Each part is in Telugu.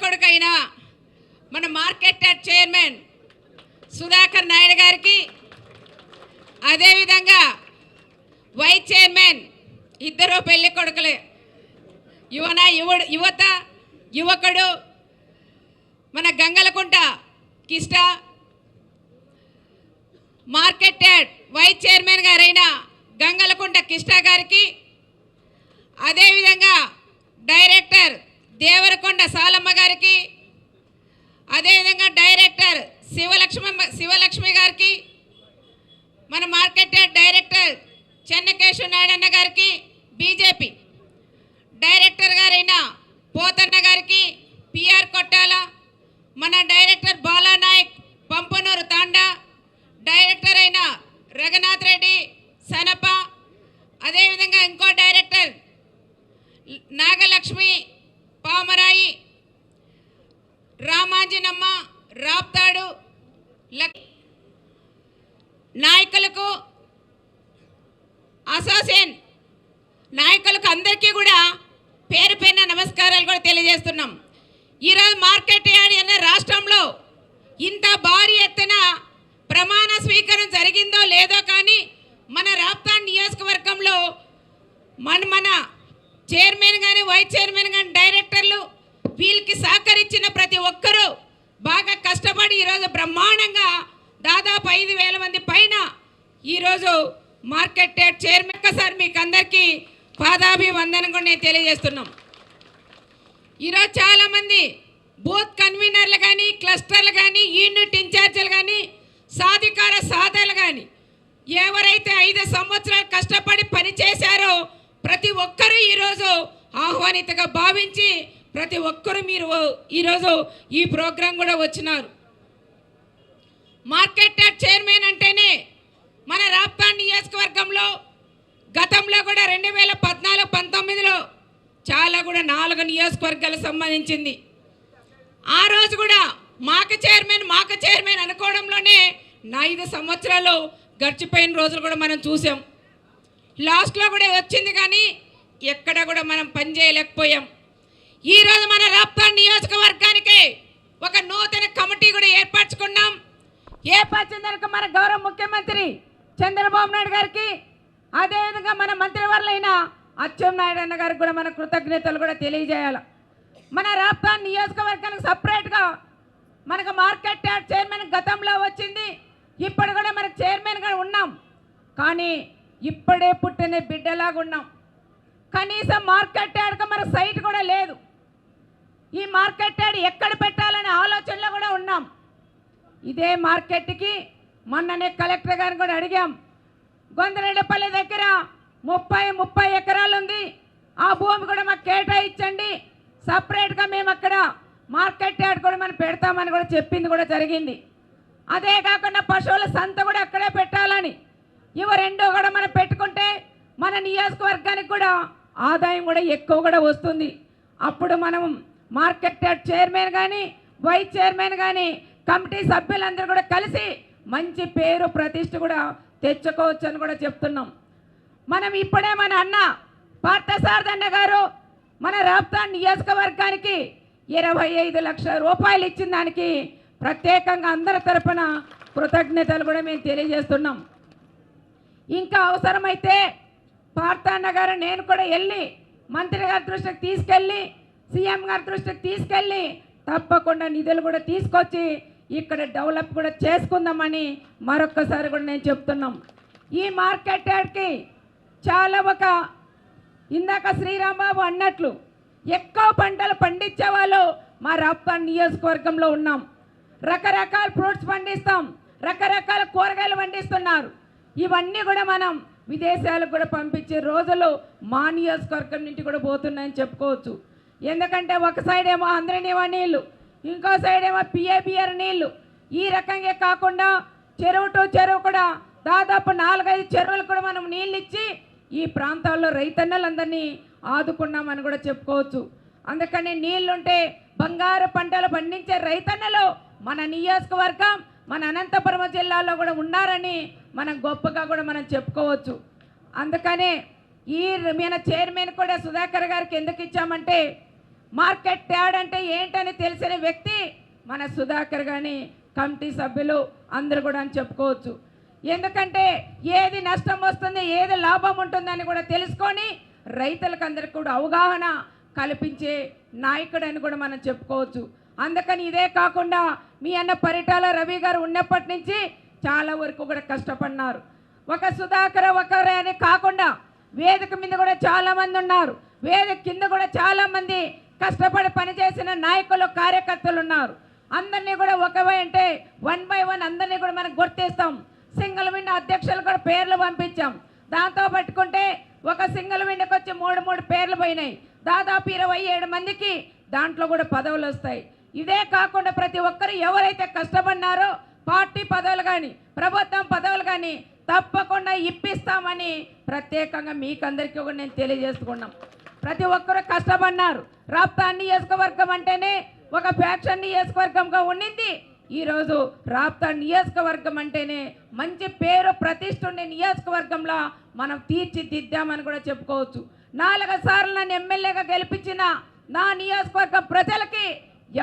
కొడుకైన మన market yard chairman Sudhakar Naidu గారికి, అదేవిధంగా వైస్ చైర్మన్ ఇద్దరు పెళ్లి కొడుకులే, యువకుడు మన గంగలకుంట కిష్ట, మార్కెట్ యార్డ్ వైస్ చైర్మన్ గారైన గంగలకుంట కిష్ట గారికి, అదేవిధంగా డైరెక్టర్ దేవరకొండ సాలమ్మ గారికి, అదేవిధంగా డైరెక్టర్ శివలక్ష్మి గారికి, మన market yard director Chennakeswara Naidu అన్న గారికి, బీజేపీ డైరెక్టర్ గారైన పోతన్న గారికి, పిఆర్ కొట్టాల, మన డైరెక్టర్ బాలానాయక్ పంపనూరు తాండా, డైరెక్టర్ అయిన రఘునాథ్ రెడ్డి సనప, అదేవిధంగా ఇంకో డైరెక్టర్ నాగలక్ష్మి పామరాయి, రామాంజనమ్మ రాప్తాడు నాయకులకు, అసోసియేషన్ నాయకులకు అందరికీ కూడా పేరు పేరున నమస్కారాలు కూడా తెలియజేస్తున్నాం. ఈరోజు మార్కెట్ యార్డ్ అనే రాష్ట్రంలో ఇంత భారీ ఎత్తున ప్రమాణ స్వీకారం జరిగిందో లేదో కానీ మన రాప్తాడ్ నియోజకవర్గంలో మన చైర్మన్ కానీ వైస్ చైర్మన్ కానీ డైరెక్టర్లు వీళ్ళకి సహకరించిన ప్రతి ఒక్కరూ బాగా కష్టపడి ఈరోజు బ్రహ్మాండంగా దాదాపు 5,000 మంది పైన ఈరోజు మార్కెట్ యార్డ్ చైర్మన్ ఒక్కసారి మీకు అందరికీ పాదాభివందనం కూడా నేను తెలియజేస్తున్నాం. ఈరోజు చాలామంది బూత్ కన్వీనర్లు కానీ, క్లస్టర్లు కానీ, యూనిట్ ఇన్ఛార్జీలు కానీ, సాధికార సాధనలు కానీ ఎవరైతే 5 సంవత్సరాలు కష్టపడి పనిచేశారో ప్రతి ఒక్కరూ ఈరోజు ఆహ్వానితగా భావించి ప్రతి ఒక్కరూ మీరు ఈరోజు ఈ ప్రోగ్రాం కూడా వచ్చినారు. మార్కెట్ యార్డ్ చైర్మన్ అంటేనే మన రాప్తాడ్ నియోజకవర్గంలో గతంలో కూడా 2014-19లో చాలా కూడా 4 నియోజకవర్గాలకు సంబంధించింది. ఆ రోజు కూడా మాకు చైర్మన్ అనుకోవడంలోనే 5 సంవత్సరాలు గడిచిపోయిన రోజులు కూడా మనం చూసాం. లాస్ట్లో కూడా వచ్చింది కానీ ఎక్కడ కూడా మనం పని చేయలేకపోయాం. ఈరోజు మన రాప్తాడ్ నియోజకవర్గానికి ఒక నూతన కమిటీ కూడా ఏర్పరచుకున్నాం. ఏర్పరిచినందుకు మన గౌరవ ముఖ్యమంత్రి చంద్రబాబు నాయుడు గారికి, అదేవిధంగా మన మంత్రివర్యులైన అచ్చెన్నాయుడు అన్న గారికి కూడా మన కృతజ్ఞతలు కూడా తెలియజేయాలి. మన రాప్తాడ్ నియోజకవర్గానికి సపరేట్గా మనకు మార్కెట్ యార్డ్ చైర్మన్ గతంలో వచ్చింది, ఇప్పుడు కూడా మనకు చైర్మన్గా ఉన్నాం. కానీ ఇప్పుడే పుట్టిన బిడ్డలాగా ఉన్నాం. కనీసం మార్కెట్ యార్డ్కి మన సైట్ కూడా లేదు. ఈ మార్కెట్ యార్డ్ ఎక్కడ పెట్టాలనే ఆలోచనలో కూడా ఉన్నాం. ఇదే మార్కెట్కి మొన్ననే కలెక్టర్ గారిని కూడా అడిగాం. గొందరెడ్డిపల్లి దగ్గర 30 ఎకరాలు ఉంది, ఆ భూమి కూడా మాకు కేటాయించండి, సపరేట్గా మేము అక్కడ మార్కెట్ యార్డ్ కూడా మనం పెడతామని కూడా చెప్పింది కూడా జరిగింది. అదే కాకుండా పశువుల సంత కూడా అక్కడే పెట్టాలని, ఇవి 2 కూడా మనం పెట్టుకుంటే మన నియోజకవర్గానికి కూడా ఆదాయం కూడా ఎక్కువ కూడా వస్తుంది. అప్పుడు మనం మార్కెట్ యార్డ్ చైర్మన్ కానీ, వైస్ చైర్మన్ కానీ, కమిటీ సభ్యులందరూ కూడా కలిసి మంచి పేరు ప్రతిష్ట కూడా తెచ్చుకోవచ్చు అని కూడా చెప్తున్నాం. మనం ఇప్పుడే మన అన్న పార్థసారథి అన్న గారు మన రాప్తాడ్ నియోజకవర్గానికి 25 లక్షల రూపాయలు ఇచ్చిన దానికి ప్రత్యేకంగా అందరి తరపున కృతజ్ఞతలు కూడా మేము తెలియజేస్తున్నాం. ఇంకా అవసరమైతే పార్థన్న గారు నేను కూడా వెళ్ళి మంత్రి గారి దృష్టికి తీసుకెళ్ళి, సీఎం గారి దృష్టికి తీసుకెళ్ళి తప్పకుండా నిధులు కూడా తీసుకొచ్చి ఇక్కడ డెవలప్ కూడా చేసుకుందామని మరొక్కసారి కూడా నేను చెప్తున్నాం. ఈ మార్కెట్ యార్డ్కి చాలా ఇందాక శ్రీరాంబాబు అన్నట్లు ఎక్కువ పంటలు పండించే వాళ్ళు మా రాప్తాడ్ నియోజకవర్గంలో ఉన్నాం. రకరకాల ఫ్రూట్స్ పండిస్తాం, రకరకాల కూరగాయలు పండిస్తున్నారు. ఇవన్నీ కూడా మనం విదేశాలకు కూడా పంపించే రోజులు మా నియోజకవర్గం నుంచి కూడా పోతున్నాయని చెప్పుకోవచ్చు. ఎందుకంటే ఒక సైడ్ ఏమో ఆంధ్రనీవా నీళ్ళు, ఇంకో సైడ్ ఏమో పిఏబిఆర్ నీళ్ళు. ఈ రకంగా కాకుండా చెరువు టు చెరువు కూడా దాదాపు 4-5 చెరువులు కూడా మనం నీళ్ళు ఇచ్చి ఈ ప్రాంతాల్లో రైతన్నలందరినీ ఆదుకున్నామని కూడా చెప్పుకోవచ్చు. అందుకని నీళ్లుంటే బంగారు పంటలు పండించే రైతన్నలు మన నియోజకవర్గం మన అనంతపురం జిల్లాలో కూడా ఉన్నారని మనం గొప్పగా కూడా మనం చెప్పుకోవచ్చు. అందుకనే ఈ మన చైర్మన్ కూడా సుధాకర్ గారికి ఎందుకు ఇచ్చామంటే మార్కెట్ యార్డ్ అంటే ఏంటని తెలిసిన వ్యక్తి మన సుధాకర్ కానీ కమిటీ సభ్యులు అందరూ కూడా అని చెప్పుకోవచ్చు. ఎందుకంటే ఏది నష్టం వస్తుంది, ఏది లాభం ఉంటుందని కూడా తెలుసుకొని రైతులకు అందరికి కూడా అవగాహన కల్పించే నాయకుడు అని కూడా మనం చెప్పుకోవచ్చు. అందుకని ఇదే కాకుండా మీ అన్న పరిటాల రవి గారు ఉన్నప్పటి నుంచి చాలా వరకు కూడా కష్టపడినారు. ఒక సుధాకర్ ఒకరే అని కాకుండా వేదిక మీద కూడా చాలామంది ఉన్నారు, వేదిక కింద కూడా చాలామంది కష్టపడి పనిచేసిన నాయకులు కార్యకర్తలు ఉన్నారు. అందరినీ కూడా ఒకవే అంటే 1 by 1 అందరినీ కూడా మనం గుర్తిస్తాం. సింగిల్ విండో అధ్యక్షులు కూడా పేర్లు పంపించాం. దాంతో పట్టుకుంటే ఒక సింగిల్ విండోకి వచ్చి 3 పేర్లు పోయినాయి. దాదాపు 27 మందికి దాంట్లో కూడా పదవులు వస్తాయి. ఇదే కాకుండా ప్రతి ఒక్కరు ఎవరైతే కష్టపడినారో పార్టీ పదవులు కానీ ప్రభుత్వం పదవులు కానీ తప్పకుండా ఇప్పిస్తామని ప్రత్యేకంగా మీకందరికీ కూడా నేను తెలియజేసుకున్నాం. ప్రతి ఒక్కరు కష్టపడినారు. రాప్తాడ్ నియోజకవర్గం అంటేనే ఒక ఫ్యాక్షన్ నియోజకవర్గంగా ఉండింది. ఈరోజు రాప్తాడ్ నియోజకవర్గం అంటేనే మంచి పేరు ప్రతిష్ఠ ఉండే నియోజకవర్గంలో మనం తీర్చిదిద్దామని కూడా చెప్పుకోవచ్చు. 4 సార్లు నన్ను ఎమ్మెల్యేగా గెలిపించిన నా నియోజకవర్గం ప్రజలకి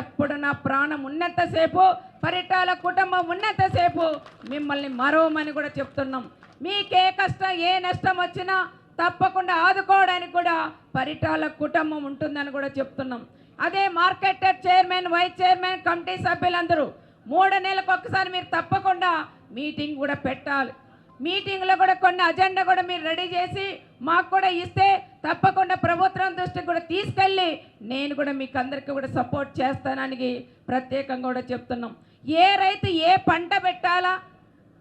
ఎప్పుడు నా ప్రాణం ఉన్నంతసేపు, పరిటాల కుటుంబం ఉన్నంతసేపు మిమ్మల్ని మరవమని కూడా చెప్తున్నాం. మీకే కష్టం ఏ నష్టం వచ్చినా తప్పకుండా ఆదుకోవడానికి కూడా పరిటాల కుటుంబం ఉంటుందని కూడా చెప్తున్నాం. అదే market chairman, vice chairman, committee సభ్యులందరూ 3 నెలలకు ఒకసారి మీరు తప్పకుండా మీటింగ్ కూడా పెట్టాలి. మీటింగ్లో కూడా కొన్ని అజెండా కూడా మీరు రెడీ చేసి మాకు కూడా ఇస్తే తప్పకుండా ప్రభుత్వం దృష్టికి కూడా తీసుకెళ్ళి నేను కూడా మీకు అందరికీ కూడా సపోర్ట్ చేస్తానని ప్రత్యేకంగా కూడా చెప్తున్నాం. ఏ రైతు ఏ పంట పెట్టాలా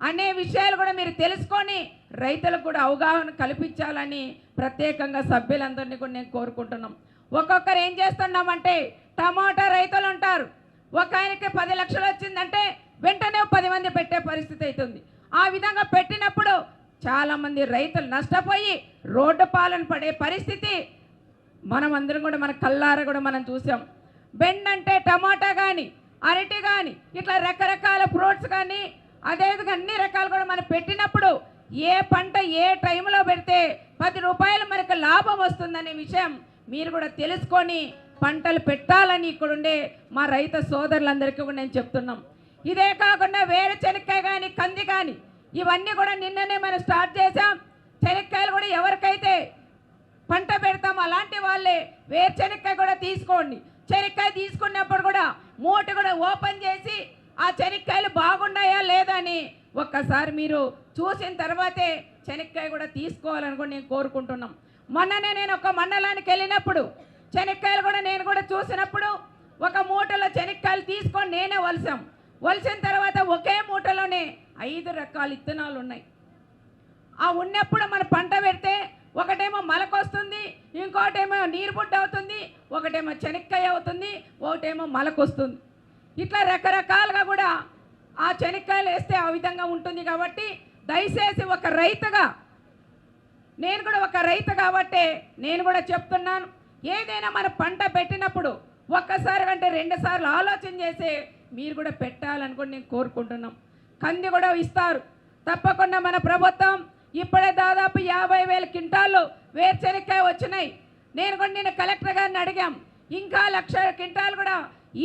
అనే విషయాలు కూడా మీరు తెలుసుకొని రైతులకు కూడా అవగాహన కల్పించాలని ప్రత్యేకంగా సభ్యులందరినీ కూడా నేను కోరుకుంటున్నాం. ఒక్కొక్కరు ఏం చేస్తున్నామంటే టమాటా రైతులు ఉంటారు, ఒక ఆయనకి 10 లక్షలు వచ్చిందంటే వెంటనే 10 మంది పెట్టే పరిస్థితి అవుతుంది. ఆ విధంగా పెట్టినప్పుడు చాలామంది రైతులు నష్టపోయి రోడ్డు పాలన పడే పరిస్థితి మనం అందరం కూడా మన కళ్ళారా కూడా మనం చూసాం. బెండ్ అంటే టమాటా కానీ అరటి కానీ ఇట్లా రకరకాల ఫ్రూట్స్ కానీ అదేవిధంగా అన్ని రకాలు కూడా మనం పెట్టినప్పుడు ఏ పంట ఏ టైంలో పెడితే 10 రూపాయలు మనకు లాభం వస్తుందనే విషయం మీరు కూడా తెలుసుకొని పంటలు పెట్టాలని ఇక్కడుండే మా రైతు సోదరులందరికీ కూడా నేను చెప్తున్నాం. ఇదే కాకుండా వేరుశనక్కాయ కానీ కంది కానీ ఇవన్నీ కూడా నిన్ననే మనం స్టార్ట్ చేసాం. శనక్కాయలు కూడా ఎవరికైతే పంట పెడతాం అలాంటి వాళ్ళే వేరుశనక్కాయ కూడా తీసుకోండి. శనక్కాయ తీసుకున్నప్పుడు కూడా మూట కూడా ఓపెన్ చేసి ఆ శనక్కాయలు బాగున్నాయా లేదా అని ఒక్కసారి మీరు చూసిన తర్వాతే శనక్కాయ కూడా తీసుకోవాలని కూడా నేను కోరుకుంటున్నాం. మొన్ననే నేను ఒక మండలానికి వెళ్ళినప్పుడు శనక్కాయలు కూడా నేను కూడా చూసినప్పుడు ఒక మూటలో శనక్కాయలు తీసుకొని నేనే వలిసిన తర్వాత ఒకే మూటలోనే 5 రకాల విత్తనాలు ఉన్నాయి. ఆ ఉన్నప్పుడు మన పంట పెడితే ఒకటేమో మలకొస్తుంది, ఇంకోటేమో నీరుబుడ్డ అవుతుంది, ఒకటేమో శనక్కాయ అవుతుంది, ఒకటేమో మలకొస్తుంది. ఇట్లా రకరకాలుగా కూడా ఆ శనక్కాయలు వేస్తే ఆ విధంగా ఉంటుంది. కాబట్టి దయచేసి ఒక రైతుగా నేను కూడా ఒక రైతు కాబట్టి నేను కూడా చెప్తున్నాను, ఏదైనా మన పంట పెట్టినప్పుడు ఒక్కసారి కంటే 2 సార్లు ఆలోచన చేసి మీరు కూడా పెట్టాలని కూడా నేను కోరుకుంటున్నాం. కంది కూడా ఇస్తారు తప్పకుండా. మన ప్రభుత్వం ఇప్పుడే దాదాపు 50,000 క్వింటాళ్ళు వేరుశనక్కాయ వచ్చినాయి. నేను కూడా నేను కలెక్టర్ గారిని అడిగాం, ఇంకా 1,00,000 క్వింటాలు కూడా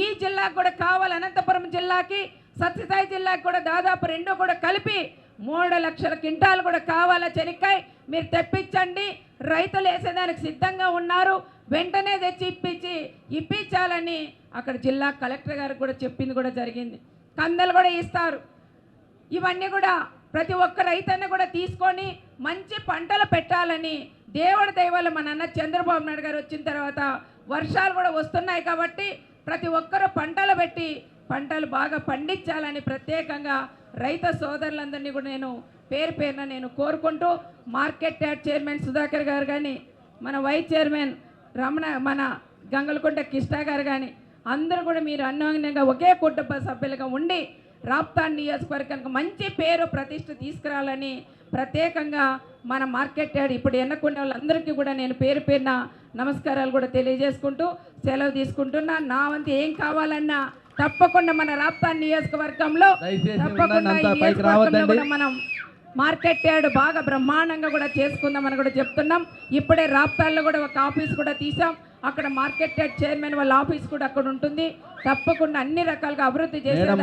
ఈ జిల్లాకు కూడా కావాలి. అనంతపురం జిల్లాకి సత్యసాయి జిల్లాకి కూడా దాదాపు 2 కూడా కలిపి 3 లక్షల క్వింటాలు కూడా కావాలా శనక్కాయ మీరు తెప్పించండి. రైతులు వేసేదానికి సిద్ధంగా ఉన్నారు, వెంటనే తెచ్చి ఇప్పించాలని అక్కడ జిల్లా కలెక్టర్ గారు కూడా చెప్పింది కూడా జరిగింది. కందలు కూడా ఇస్తారు. ఇవన్నీ కూడా ప్రతి ఒక్క రైతన్న కూడా తీసుకొని మంచి పంటలు పెట్టాలని దేవుడి దయవల్ల మన అన్న చంద్రబాబు నాయుడు గారు వచ్చిన తర్వాత వర్షాలు కూడా వస్తున్నాయి కాబట్టి ప్రతి ఒక్కరూ పంటలు పెట్టి పంటలు బాగా పండించాలని ప్రత్యేకంగా రైతు సోదరులందరినీ కూడా నేను పేరు పేరున నేను కోరుకుంటూ మార్కెట్ యార్డ్ చైర్మన్ సుధాకర్ గారు కానీ మన వైస్ చైర్మన్ రమణ మన గంగలకుంట కృష్ణ గారు కానీ అందరూ కూడా మీరు అన్యోన్యంగా ఒకే కుటుంబ సభ్యులుగా ఉండి రాప్తాడ్ నియోజకవర్గానికి మంచి పేరు ప్రతిష్ట తీసుకురావాలని ప్రత్యేకంగా మన మార్కెట్ యార్డ్ ఇప్పుడు ఎన్నుకునే వాళ్ళందరికీ కూడా నేను పేరు పేరున నమస్కారాలు కూడా తెలియజేసుకుంటూ సెలవు తీసుకుంటున్నా. నా వంతు ఏం కావాలన్నా తప్పకుండా మన రాప్తాడ్ నియోజకవర్గంలో తప్పకుండా కూడా మనం మార్కెట్ యార్డ్ బాగా బ్రహ్మాండంగా కూడా చేసుకుందామని కూడా చెప్తున్నాం. ఇప్పుడే రాప్తాడ్లో కూడా ఒక ఆఫీస్ కూడా తీసాం. అక్కడ మార్కెట్ యార్డ్ చైర్మన్ వాళ్ళ ఆఫీస్ కూడా అక్కడ ఉంటుంది. తప్పకుండా అన్ని రకాలుగా అభివృద్ధి చేసేదానికి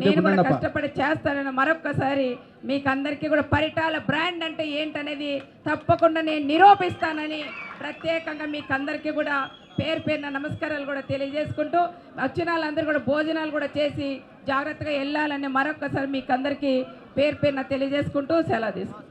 నేను కూడా కష్టపడి చేస్తానని మరొక్కసారి మీకు అందరికీ కూడా పరిటాల బ్రాండ్ అంటే ఏంటనేది తప్పకుండా నేను నిరూపిస్తానని ప్రత్యేకంగా మీకు అందరికీ కూడా పేరు పేరున నమస్కారాలు కూడా తెలియజేసుకుంటూ వచ్చిన వాళ్ళందరూ కూడా భోజనాలు కూడా చేసి జాగ్రత్తగా వెళ్ళాలని మరొక్కసారి మీకు అందరికీ పేరు పేరున తెలియజేసుకుంటూ సెలవు తీసుకుంటాను.